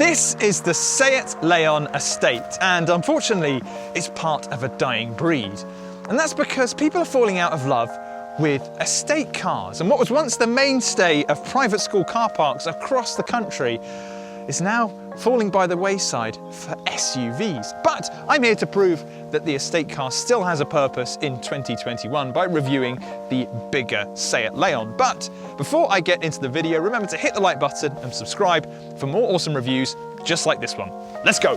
This is the Seat Leon estate, and unfortunately it's part of a dying breed. And that's because people are falling out of love with estate cars, and what was once the mainstay of private school car parks across the country is now falling by the wayside for SUVs. But I'm here to prove that the estate car still has a purpose in 2021 by reviewing the bigger Seat Leon. But before I get into the video, remember to hit the like button and subscribe for more awesome reviews just like this one. Let's go!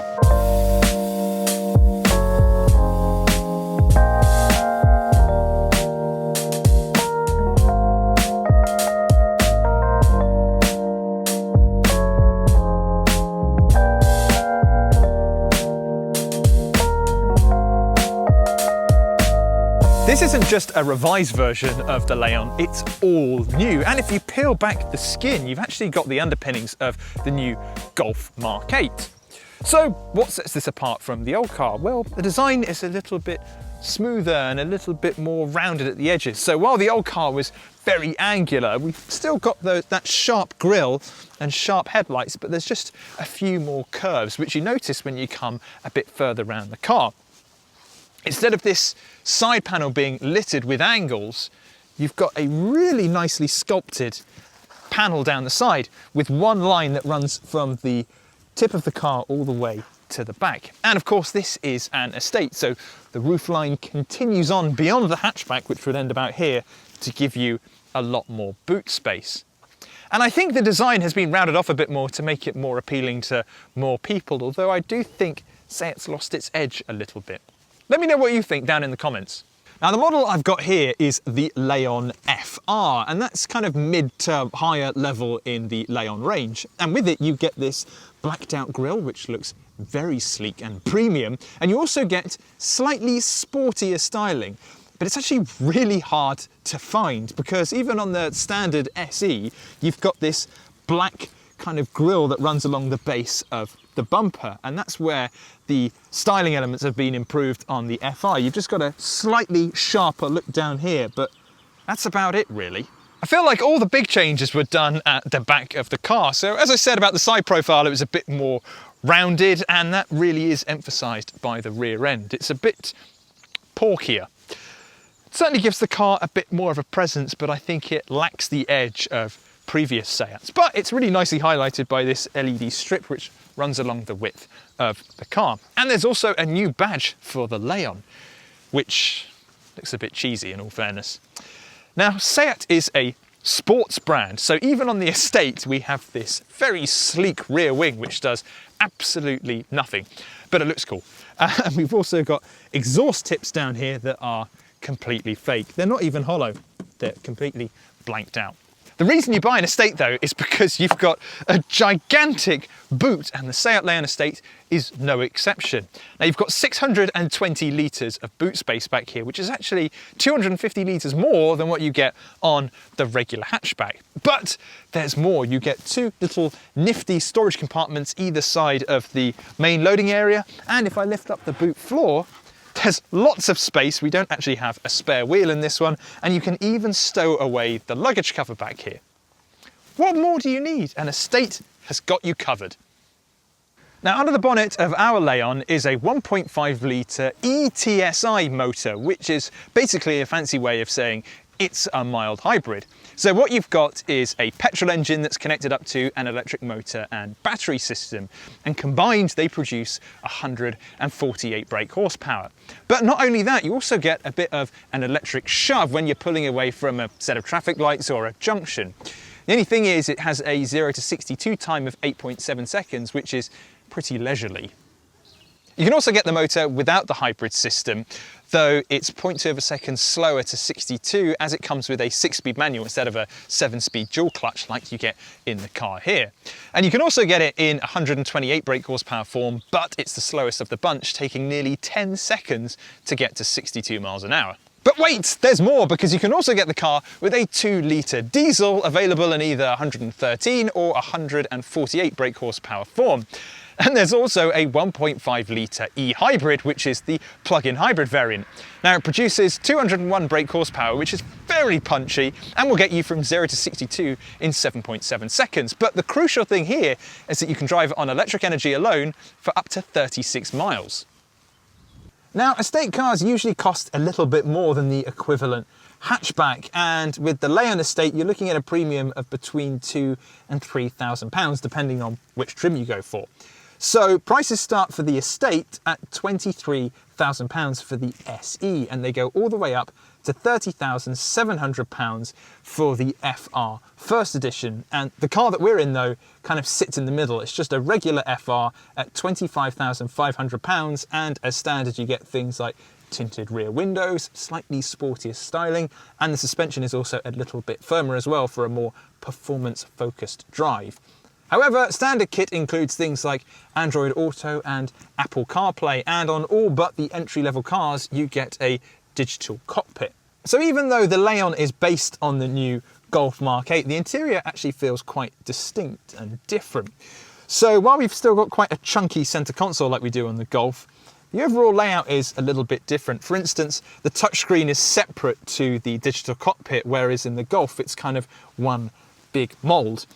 This isn't just a revised version of the Leon, it's all new. And if you peel back the skin, you've actually got the underpinnings of the new Golf Mk8. So what sets this apart from the old car? Well, the design is a little bit smoother and a little bit more rounded at the edges. So while the old car was very angular, we've still got that sharp grille and sharp headlights, but there's just a few more curves, which you notice when you come a bit further around the car. Instead of this side panel being littered with angles, you've got a really nicely sculpted panel down the side with one line that runs from the tip of the car all the way to the back. And of course, this is an estate, so the roofline continues on beyond the hatchback, which would end about here, to give you a lot more boot space. And I think the design has been rounded off a bit more to make it more appealing to more people, although I do think Seat's lost its edge a little bit. Let me know what you think down in the comments. Now, the model I've got here is the Leon FR, and that's kind of mid to higher level in the Leon range. And with it, you get this blacked out grille, which looks very sleek and premium. And you also get slightly sportier styling, but it's actually really hard to find because even on the standard SE, you've got this black kind of grille that runs along the base of the bumper, and that's where the styling elements have been improved on the FR. You've just got a slightly sharper look down here, but that's about it really. I feel like all the big changes were done at the back of the car. So as I said about the side profile, it was a bit more rounded, and that really is emphasised by the rear end. It's a bit porkier. It certainly gives the car a bit more of a presence, but I think it lacks the edge of previous Seats. But it's really nicely highlighted by this LED strip which runs along the width of the car. And there's also a new badge for the Leon, which looks a bit cheesy in all fairness. Now, Seat is a sports brand, so even on the estate we have this very sleek rear wing which does absolutely nothing, but it looks cool. And we've also got exhaust tips down here that are completely fake. They're not even hollow, they're completely blanked out. The reason you buy an estate though is because you've got a gigantic boot, and the Seat Leon estate is no exception. Now you've got 620 litres of boot space back here, which is actually 250 litres more than what you get on the regular hatchback. But there's more. You get two little nifty storage compartments either side of the main loading area, and if I lift up the boot floor, there's lots of space. We don't actually have a spare wheel in this one, and you can even stow away the luggage cover back here. What more do you need? An estate has got you covered. Now, under the bonnet of our Leon is a 1.5 litre ETSI motor, which is basically a fancy way of saying it's a mild hybrid. So what you've got is a petrol engine that's connected up to an electric motor and battery system, and combined they produce 148 brake horsepower. But not only that, you also get a bit of an electric shove when you're pulling away from a set of traffic lights or a junction. The only thing is it has a 0 to 62 time of 8.7 seconds, which is pretty leisurely. You can also get the motor without the hybrid system, though it's 0.2 of a second slower to 62 as it comes with a 6-speed manual instead of a 7-speed dual clutch like you get in the car here. And you can also get it in 128 brake horsepower form, but it's the slowest of the bunch, taking nearly 10 seconds to get to 62 miles an hour. But wait, there's more, because you can also get the car with a 2-litre diesel available in either 113 or 148 brake horsepower form. And there's also a 1.5 litre e-hybrid, which is the plug-in hybrid variant. Now it produces 201 brake horsepower, which is very punchy and will get you from 0 to 62 in 7.7 seconds. But the crucial thing here is that you can drive it on electric energy alone for up to 36 miles. Now, estate cars usually cost a little bit more than the equivalent hatchback, and with the Leon estate, you're looking at a premium of between £2,000 and £3,000, depending on which trim you go for. So prices start for the estate at £23,000 for the SE, and they go all the way up to £30,700 for the FR First Edition. And the car that we're in, though, kind of sits in the middle. It's just a regular FR at £25,500, and as standard you get things like tinted rear windows, slightly sportier styling, and the suspension is also a little bit firmer as well for a more performance-focused drive. However, standard kit includes things like Android Auto and Apple CarPlay, and on all but the entry-level cars you get a digital cockpit. So even though the Leon is based on the new Golf Mk8, the interior actually feels quite distinct and different. So while we've still got quite a chunky centre console like we do on the Golf, the overall layout is a little bit different. For instance, the touchscreen is separate to the digital cockpit, whereas in the Golf it's kind of one big mould.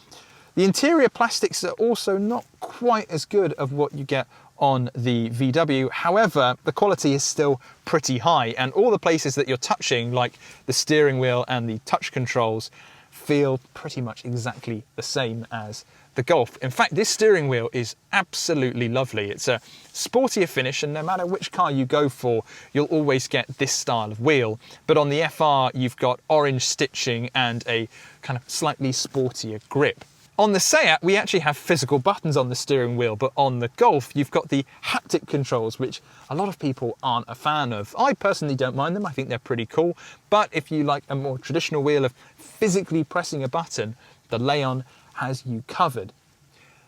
The interior plastics are also not quite as good as what you get on the VW. However, the quality is still pretty high, and all the places that you're touching, like the steering wheel and the touch controls, feel pretty much exactly the same as the Golf. In fact, this steering wheel is absolutely lovely. It's a sportier finish, and no matter which car you go for, you'll always get this style of wheel. But on the FR, you've got orange stitching and a kind of slightly sportier grip. On the Seat, we actually have physical buttons on the steering wheel, but on the Golf, you've got the haptic controls, which a lot of people aren't a fan of. I personally don't mind them. I think they're pretty cool. But if you like a more traditional wheel of physically pressing a button, the Leon has you covered.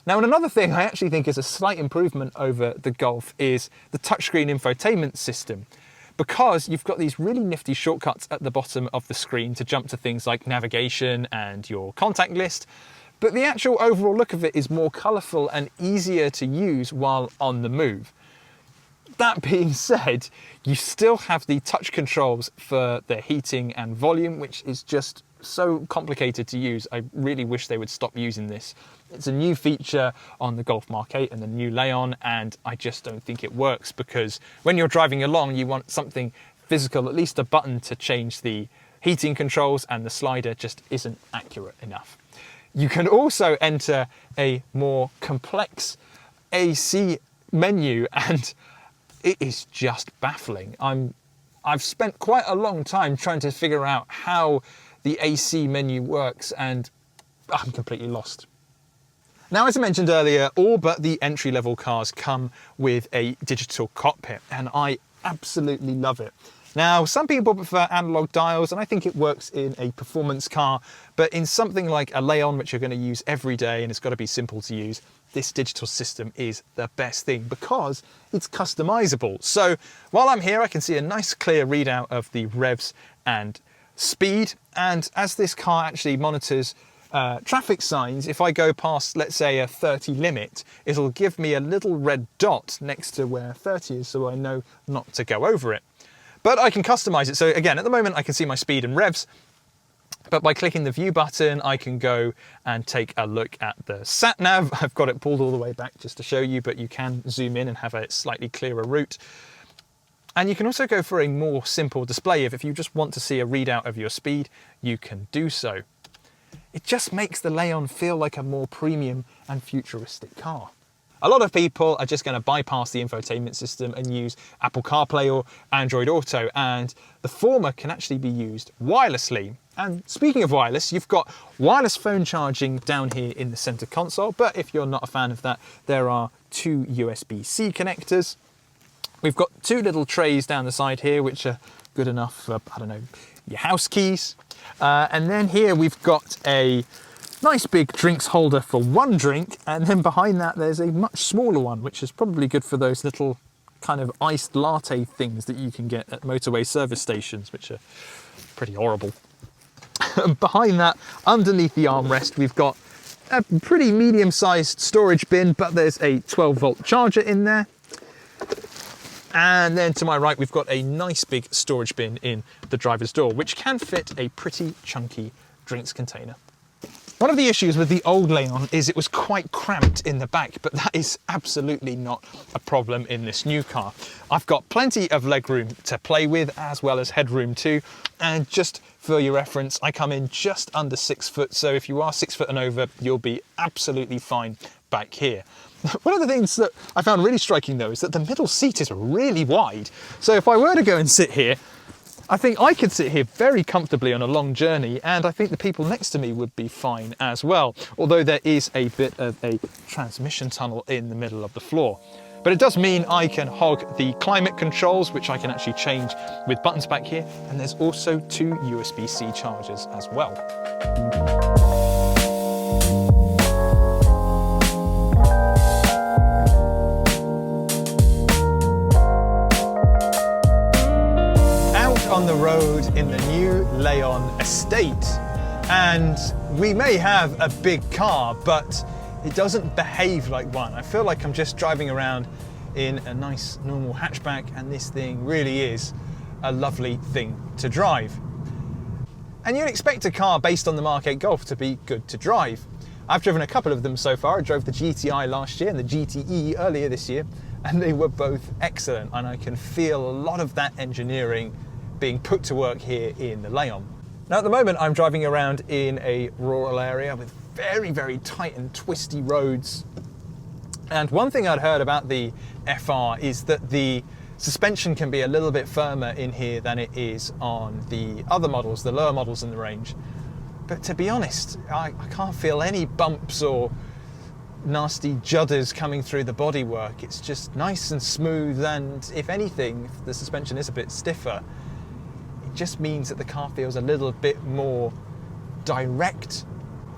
Now, and another thing I actually think is a slight improvement over the Golf is the touchscreen infotainment system, because you've got these really nifty shortcuts at the bottom of the screen to jump to things like navigation and your contact list. But the actual overall look of it is more colourful and easier to use while on the move. That being said, you still have the touch controls for the heating and volume, which is just so complicated to use. I really wish they would stop using this. It's a new feature on the Golf Mk8 and the new Leon, and I just don't think it works, because when you're driving along, you want something physical, at least a button to change the heating controls, and the slider just isn't accurate enough. You can also enter a more complex AC menu, and it is just baffling. I've spent quite a long time trying to figure out how the AC menu works, and I'm completely lost. Now, as I mentioned earlier, all but the entry-level cars come with a digital cockpit, and I absolutely love it. Now, some people prefer analog dials, and I think it works in a performance car, but in something like a Leon, which you're going to use every day and it's got to be simple to use, this digital system is the best thing because it's customizable. So while I'm here, I can see a nice clear readout of the revs and speed, and as this car actually monitors traffic signs, if I go past, let's say, a 30 limit, it'll give me a little red dot next to where 30 is, so I know not to go over it. But I can customize it. So again, at the moment I can see my speed and revs, but by clicking the view button, I can go and take a look at the sat nav. I've got it pulled all the way back just to show you, but you can zoom in and have a slightly clearer route. And you can also go for a more simple display. If you just want to see a readout of your speed, you can do so. It just makes the Leon feel like a more premium and futuristic car. A lot of people are just going to bypass the infotainment system and use Apple CarPlay or Android Auto, and the former can actually be used wirelessly. And speaking of wireless, you've got wireless phone charging down here in the center console, but if you're not a fan of that, there are two USB-C connectors. We've got two little trays down the side here, which are good enough for, I don't know, your house keys. And then here we've got a nice big drinks holder for one drink, and then behind that there's a much smaller one, which is probably good for those little kind of iced latte things that you can get at Motorway service stations, which are pretty horrible. Behind that, underneath the armrest, we've got a pretty medium-sized storage bin, but there's a 12-volt charger in there. And then to my right, we've got a nice big storage bin in the driver's door, which can fit a pretty chunky drinks container. One of the issues with the old Leon is it was quite cramped in the back, but that is absolutely not a problem in this new car. I've got plenty of legroom to play with, as well as headroom too. And just for your reference, I come in just under 6 foot. So if you are 6 foot and over, you'll be absolutely fine back here. One of the things that I found really striking though is that the middle seat is really wide. So if I were to go and sit here, I think I could sit here very comfortably on a long journey, and I think the people next to me would be fine as well, although there is a bit of a transmission tunnel in the middle of the floor. But it does mean I can hog the climate controls, which I can actually change with buttons back here, and there's also 2 USB-C chargers as well. On the road in the new Leon estate, and we may have a big car, but it doesn't behave like one. I feel like I'm just driving around in a nice normal hatchback, and this thing really is a lovely thing to drive. And you'd expect a car based on the Mk8 Golf to be good to drive. I've driven a couple of them so far. I drove the GTI last year and the GTE earlier this year, and they were both excellent, and I can feel a lot of that engineering being put to work here in the Leon. Now at the moment I'm driving around in a rural area with very, very tight and twisty roads. And one thing I'd heard about the FR is that the suspension can be a little bit firmer in here than it is on the other models, the lower models in the range. But to be honest, I can't feel any bumps or nasty judders coming through the bodywork. It's just nice and smooth, and if anything, if the suspension is a bit stiffer, just means that the car feels a little bit more direct.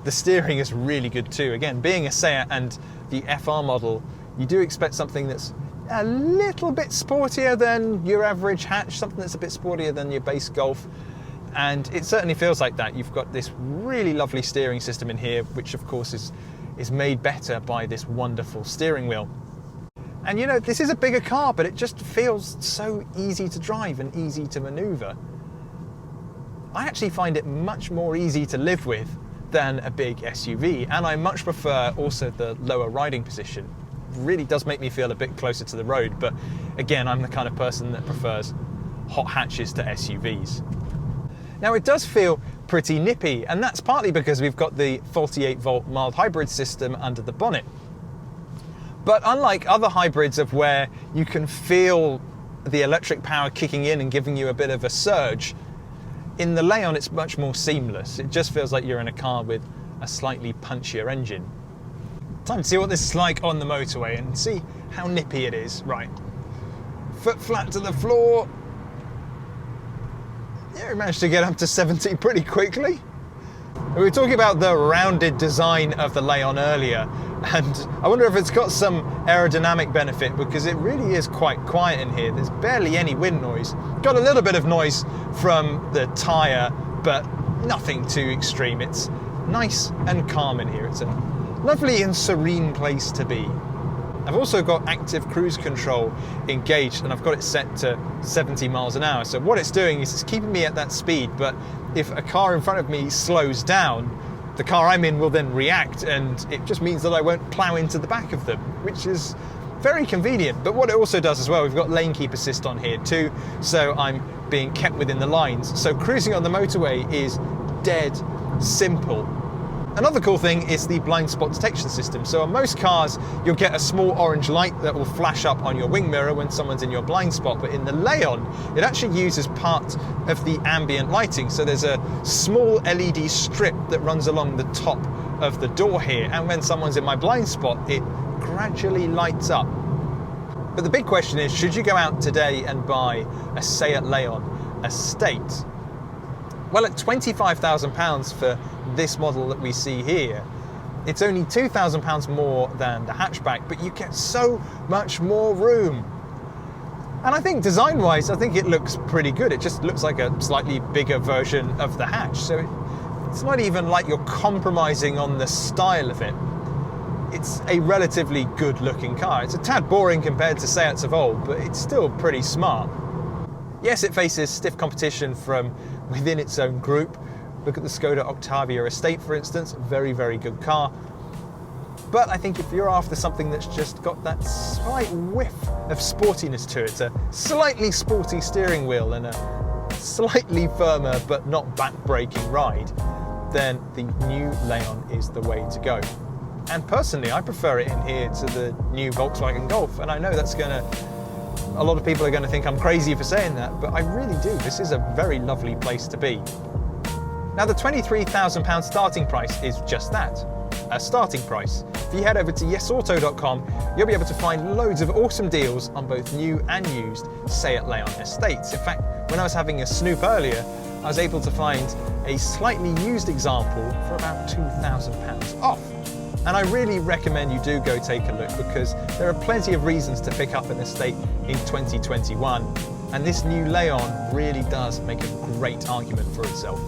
The steering is really good too. Again, being a Seat and the FR model, you do expect something that's a little bit sportier than your average hatch, something that's a bit sportier than your base Golf, and it certainly feels like that. You've got this really lovely steering system in here, which of course is made better by this wonderful steering wheel. And you know, this is a bigger car, but it just feels so easy to drive and easy to maneuver. I actually find it much more easy to live with than a big SUV, and I much prefer also the lower riding position. It really does make me feel a bit closer to the road, but again, I'm the kind of person that prefers hot hatches to SUVs. Now it does feel pretty nippy, and that's partly because we've got the 48-volt mild hybrid system under the bonnet. But unlike other hybrids of where you can feel the electric power kicking in and giving you a bit of a surge, in the Leon it's much more seamless. It just feels like you're in a car with a slightly punchier engine. Time to see what this is like on the motorway and see how nippy it is. Right, foot flat to the floor. Yeah, we managed to get up to 70 pretty quickly. We were talking about the rounded design of the Leon earlier, and I wonder if it's got some aerodynamic benefit, because it really is quite quiet in here. There's barely any wind noise. Got a little bit of noise from the tyre, but nothing too extreme. It's nice and calm in here. It's a lovely and serene place to be. I've also got active cruise control engaged, and I've got it set to 70 miles an hour. So what it's doing is it's keeping me at that speed, but if a car in front of me slows down, the car I'm in will then react, and it just means that I won't plough into the back of them, which is very convenient. But what it also does as well, we've got lane keep assist on here too, so I'm being kept within the lines. So cruising on the motorway is dead simple. Another cool thing is the blind spot detection system. So on most cars, you'll get a small orange light that will flash up on your wing mirror when someone's in your blind spot. But in the Leon, it actually uses part of the ambient lighting. So there's a small LED strip that runs along the top of the door here. And when someone's in my blind spot, it gradually lights up. But the big question is, should you go out today and buy a Seat Leon Estate? Well, at £25,000 for this model that we see here, it's only £2,000 more than the hatchback, but you get so much more room. And I think design-wise, I think it looks pretty good. It just looks like a slightly bigger version of the hatch. So It's not even like you're compromising on the style of it. It's a relatively good looking car. It's a tad boring compared to Seats of old, but it's still pretty smart. Yes, it faces stiff competition from within its own group. Look at the Skoda Octavia Estate, for instance, very, very good car. But I think if you're after something that's just got that slight whiff of sportiness to it, a slightly sporty steering wheel and a slightly firmer but not back-breaking ride, then the new Leon is the way to go. And personally, I prefer it in here to the new Volkswagen Golf, and I know that's a lot of people are going to think I'm crazy for saying that, but I really do. This is a very lovely place to be. Now, the £23,000 starting price is just that, a starting price. If you head over to yesauto.com, you'll be able to find loads of awesome deals on both new and used Seat Leon estates. In fact, when I was having a snoop earlier, I was able to find a slightly used example for about £2,000 off. And I really recommend you do go take a look, because there are plenty of reasons to pick up an estate in 2021. And this new Leon really does make a great argument for itself.